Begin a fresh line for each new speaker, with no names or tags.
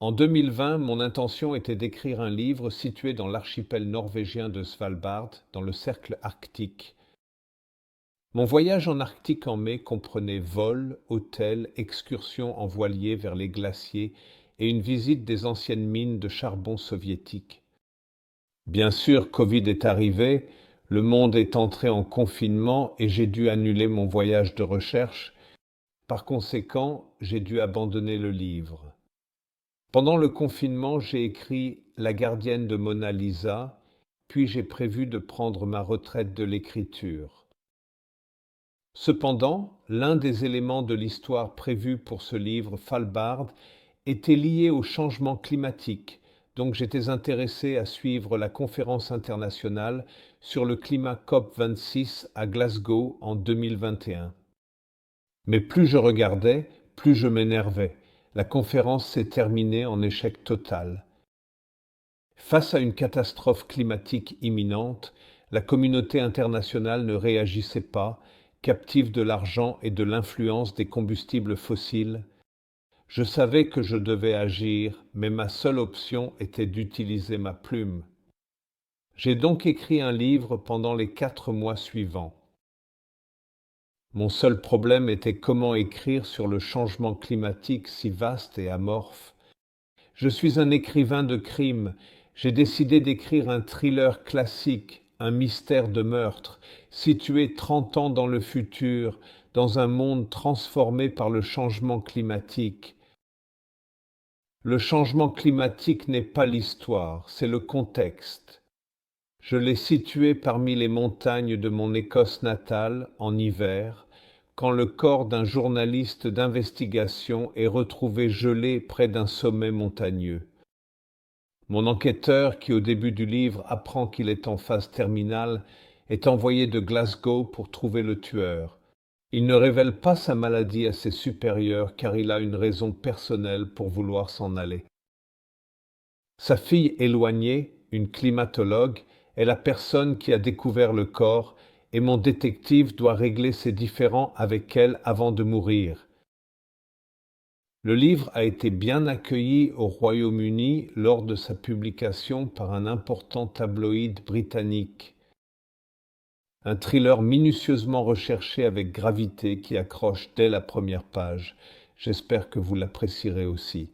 En 2020, mon intention était d'écrire un livre situé dans l'archipel norvégien de Svalbard, dans le cercle arctique. Mon voyage en Arctique en mai comprenait vol, hôtel, excursion en voilier vers les glaciers et une visite des anciennes mines de charbon soviétiques. Bien sûr, Covid est arrivé, le monde est entré en confinement et j'ai dû annuler mon voyage de recherche. Par conséquent, j'ai dû abandonner le livre. Pendant le confinement, j'ai écrit La gardienne de Mona Lisa, puis j'ai prévu de prendre ma retraite de l'écriture. Cependant, l'un des éléments de l'histoire prévue pour ce livre, Svalbard, était lié au changement climatique, donc j'étais intéressé à suivre la conférence internationale sur le climat COP26 à Glasgow en 2021. Mais plus je regardais, plus je m'énervais. La conférence s'est terminée en échec total. Face à une catastrophe climatique imminente, la communauté internationale ne réagissait pas, captive de l'argent et de l'influence des combustibles fossiles. Je savais que je devais agir, mais ma seule option était d'utiliser ma plume. J'ai donc écrit un livre pendant les 4 mois suivants. Mon seul problème était comment écrire sur le changement climatique si vaste et amorphe. Je suis un écrivain de crime. J'ai décidé d'écrire un thriller classique, un mystère de meurtre, situé 30 ans dans le futur, dans un monde transformé par le changement climatique. Le changement climatique n'est pas l'histoire, c'est le contexte. Je l'ai situé parmi les montagnes de mon Écosse natale, en hiver, quand le corps d'un journaliste d'investigation est retrouvé gelé près d'un sommet montagneux. Mon enquêteur, qui au début du livre apprend qu'il est en phase terminale, est envoyé de Glasgow pour trouver le tueur. Il ne révèle pas sa maladie à ses supérieurs car il a une raison personnelle pour vouloir s'en aller. Sa fille éloignée, une climatologue, est la personne qui a découvert le corps et mon détective doit régler ses différends avec elle avant de mourir. Le livre a été bien accueilli au Royaume-Uni lors de sa publication par un important tabloïd britannique. Un thriller minutieusement recherché avec gravité qui accroche dès la première page. J'espère que vous l'apprécierez aussi.